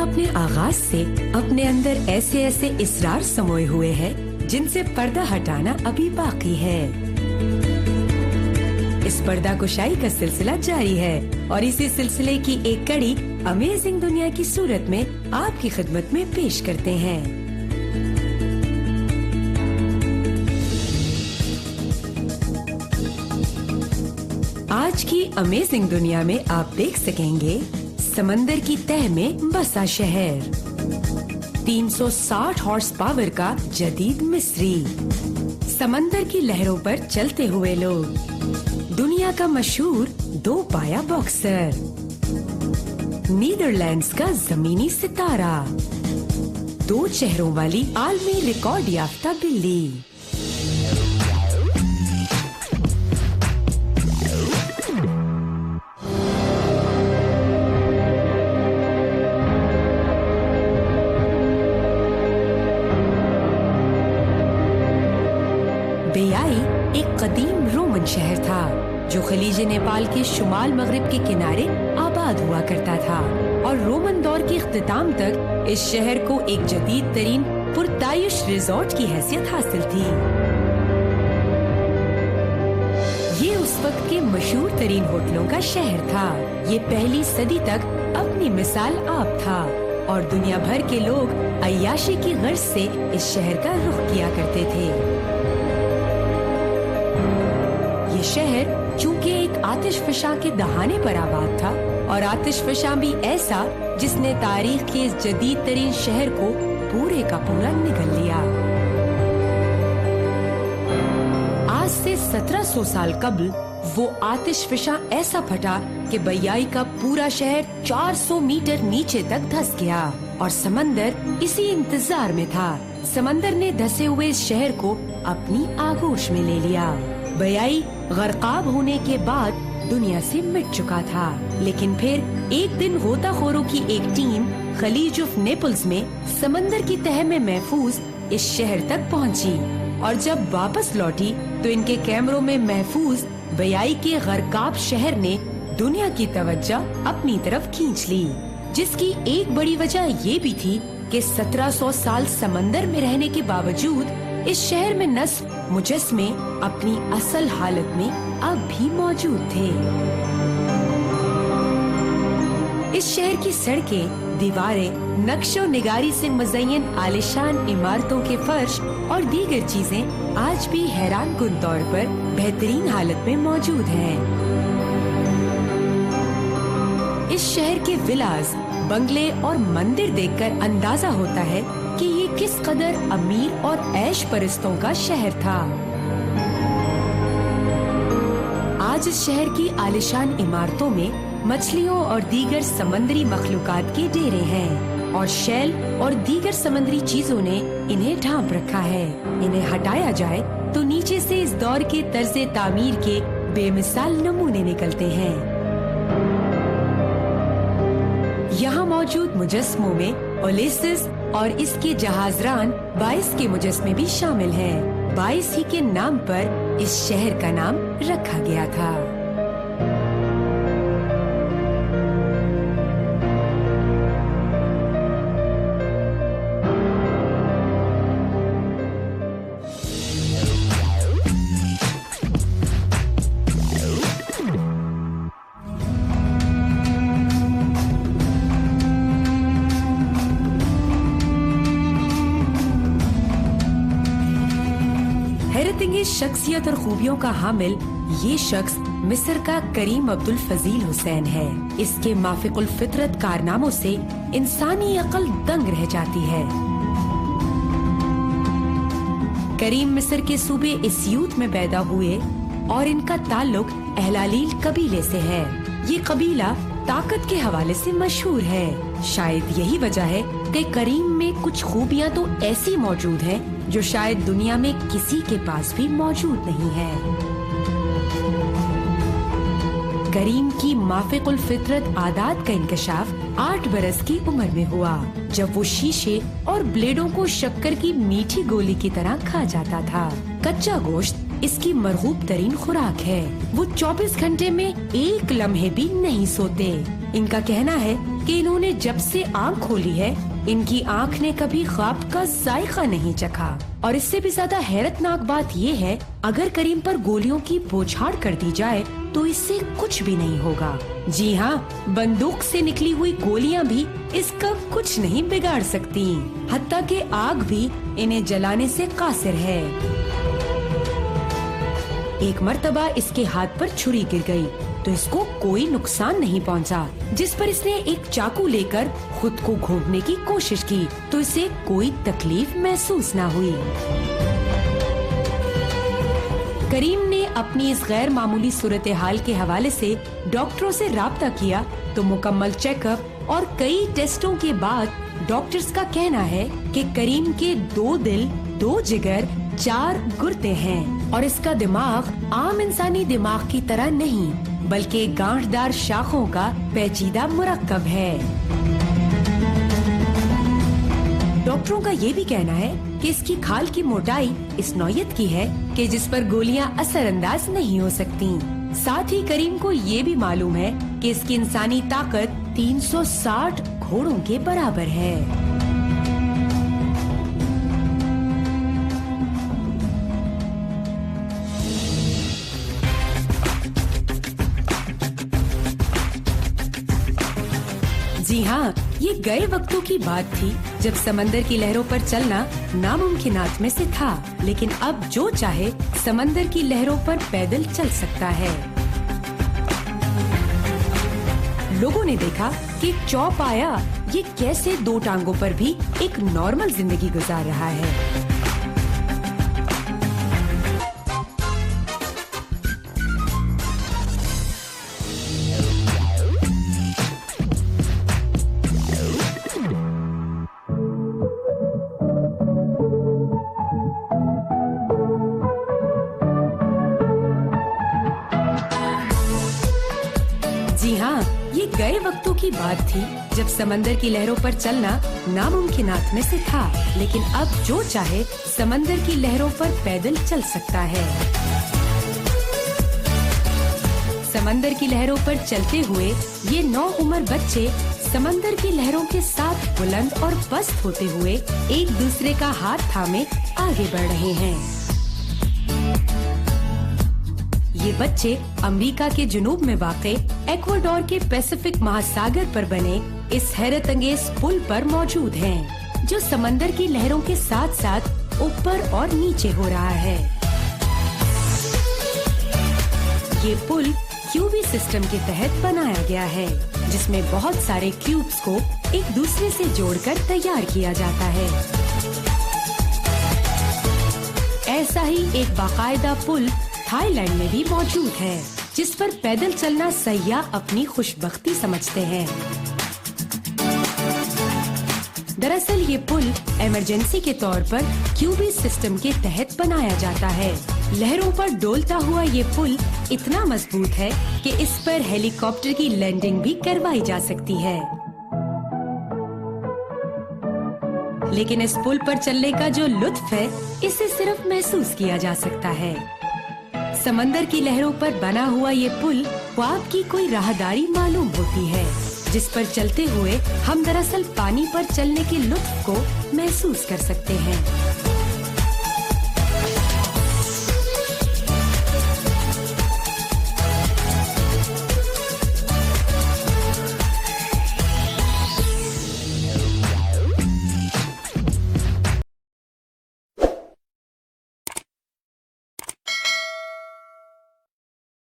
अपने आगाज से अपने अंदर ऐसे ऐसे इसरार समोए हुए हैं जिनसे पर्दा हटाना अभी बाकी है। इस पर्दा कुशाई का सिलसिला जारी है और इसी सिलसिले की एक कड़ी अमेजिंग दुनिया की सूरत में आपकी खिदमत में पेश करते हैं। आज की अमेजिंग दुनिया में आप देख सकेंगे समंदर की तह में बसा शहर, 360 हॉर्स पावर का जदीद मिस्री, समंदर की लहरों पर चलते हुए लोग, दुनिया का मशहूर 2 पाया बॉक्सर, नीदरलैंड्स का जमीनी सितारा, 2 चेहरों वाली आलमी रिकॉर्ड याफ्ता बिल्ली। बेयाई एक कदीम रोमन शहर था जो खलीज नेपाल के शुमाल मगरिब के किनारे आबाद हुआ करता था और रोमन दौर के इख्तिताम तक इस शहर को एक जदीद तरीन पुरतायुश रिजॉर्ट की हैसियत हासिल थी। ये उस वक्त के मशहूर तरीन होटलों का शहर था। ये पहली सदी तक अपनी मिसाल आप था और दुनिया भर के लोग अय्याशी की गर्ज से इस शहर का रुख किया करते थे। ये शहर चूंकि एक आतिशफशां के दहाने पर आबाद था और आतिशफशां भी ऐसा जिसने तारीख के इस जदीद तरीन शहर को पूरे का पूरा निगल लिया। आज से 1700 साल कबल वो आतिशफशां ऐसा फटा कि बयाई का पूरा शहर 400 मीटर नीचे तक धंस गया और समंदर इसी इंतजार में था। समंदर ने धंसे हुए इस शहर को अपनी आगोश में ले लिया। बयाई गर्काब होने के बाद दुनिया से मिट चुका था, लेकिन फिर एक दिन गोताखोरों की एक टीम खलीज ऑफ नेपल्स में समंदर की तह में महफूज इस शहर तक पहुंची और जब वापस लौटी तो इनके कैमरों में महफूज बयाई के गर्काब शहर ने दुनिया की तवज्जो अपनी तरफ खींच ली, जिसकी एक बड़ी वजह ये भी थी कि 1700 साल समंदर में रहने के बावजूद इस शहर में नस्ब मुजस्मे अपनी असल हालत में अब भी मौजूद थे। इस शहर की सड़कें, दीवारें, नक्शो निगारी से मुज़य्यन आलिशान इमारतों के फर्श और दीगर चीजें आज भी हैरान कुन तौर पर बेहतरीन हालत में मौजूद हैं। इस शहर के विलास, बंगले और मंदिर देखकर अंदाजा होता है कि ये किस कदर अमीर और ऐश परस्तों का शहर था। आज इस शहर की आलिशान इमारतों में मछलियों और दीगर समंदरी मखलूकात के डेरे हैं और शैल और दीगर समंदरी चीजों ने इन्हें ढांप रखा है। इन्हें हटाया जाए तो नीचे से इस दौर के तर्ज़े तामीर के बेमिसाल नमूने निकलते हैं। यहाँ मौजूद मुजस्मों में ओलेसिस और इसके जहाजरान बाइस के मुजस्मे भी शामिल हैं। बाइस ही के नाम पर इस शहर का नाम रखा गया था। हैरतंगेज शख्सियत और खूबियों का हामिल ये शख्स मिस्र का करीम अब्दुल फजील हुसैन है। इसके माफिकुल फितरत कारनामों से इंसानी अकल दंग रह जाती है। करीम मिस्र के सूबे इस्यूत में पैदा हुए और इनका ताल्लुक अहलालील कबीले से है। ये कबीला ताकत के हवाले से मशहूर है। शायद यही वजह है कि करीम में कुछ खूबियाँ तो ऐसी मौजूद हैं जो शायद दुनिया में किसी के पास भी मौजूद नहीं है। करीम की माफिकुल फितरत आदात का इंकशाफ 8 बरस की उम्र में हुआ, जब वो शीशे और ब्लेडों को शक्कर की मीठी गोली की तरह खा जाता था। कच्चा गोश्त इसकी मरगूब तरीन खुराक है। वो 24 घंटे में एक लम्हे भी नहीं सोते। इनका कहना है कि इन्होंने जब से आँख खोली है, इनकी आँख ने कभी ख्वाब का जायका नहीं चखा। और इससे भी ज्यादा हैरतनाक बात ये है, अगर करीम पर गोलियों की बौछार कर दी जाए तो इससे कुछ भी नहीं होगा। जी हाँ, बंदूक से निकली हुई गोलियां भी इसका कुछ नहीं बिगाड़ सकती। हत्ता कि आग भी इन्हें जलाने से कासिर है। एक मर्तबा इसके हाथ पर छुरी गिर गई तो इसको कोई नुकसान नहीं पहुंचा। जिस पर इसने एक चाकू लेकर खुद को घोंपने की कोशिश की तो इसे कोई तकलीफ महसूस न हुई। करीम ने अपनी इस गैर मामूली सूरत हाल के हवाले से डॉक्टरों से राब्ता किया तो मुकम्मल चेकअप और कई टेस्टों के बाद डॉक्टर्स का कहना है कि करीम के 2 दिल, 2 जिगर, 4 गुर्दे हैं और इसका दिमाग आम इंसानी दिमाग की तरह नहीं बल्कि गांठदार शाखों का पेचीदा मुरक्कब है। डॉक्टरों का ये भी कहना है कि इसकी खाल की मोटाई इस नौयत की है कि जिस पर गोलियां असरअंदाज नहीं हो सकती। साथ ही करीम को ये भी मालूम है कि इसकी इंसानी ताकत 360 घोड़ों के बराबर है। जी हाँ, ये गए वक्तों की बात थी जब समंदर की लहरों पर चलना नामुमकिनात में से था, लेकिन अब जो चाहे समंदर की लहरों पर पैदल चल सकता है। लोगों ने देखा कि चौपाया ये कैसे 2 टांगों पर भी एक नॉर्मल जिंदगी गुजार रहा है। जी हाँ, ये गए वक्तों की बात थी जब समंदर की लहरों पर चलना नामुमकिनात में से था, लेकिन अब जो चाहे समंदर की लहरों पर पैदल चल सकता है। समंदर की लहरों पर चलते हुए ये 9 उम्र बच्चे समंदर की लहरों के साथ बुलंद और पस्त होते हुए एक दूसरे का हाथ थामे आगे बढ़ रहे हैं। ये बच्चे अमेरिका के जुनूब में वाक़े इक्वाडोर के पैसिफिक महासागर पर बने इस हैरत अंगेज पुल पर मौजूद हैं, जो समंदर की लहरों के साथ साथ ऊपर और नीचे हो रहा है। ये पुल क्यूबी सिस्टम के तहत बनाया गया है, जिसमें बहुत सारे क्यूब्स को एक दूसरे से जोड़कर तैयार किया जाता है। ऐसा ही एक बाकायदा पुल थाईलैंड में भी मौजूद है, जिस पर पैदल चलना सयाह अपनी खुशबख्ती समझते हैं। दरअसल ये पुल इमरजेंसी के तौर पर क्यूबी सिस्टम के तहत बनाया जाता है। लहरों पर डोलता हुआ ये पुल इतना मजबूत है कि इस पर हेलीकॉप्टर की लैंडिंग भी करवाई जा सकती है। लेकिन इस पुल पर चलने का जो लुत्फ है, इसे सिर्फ महसूस किया जा सकता है। समंदर की लहरों पर बना हुआ ये पुल ख्वाब की कोई राहदारी मालूम होती है, जिस पर चलते हुए हम दरअसल पानी पर चलने के लुत्फ को महसूस कर सकते हैं।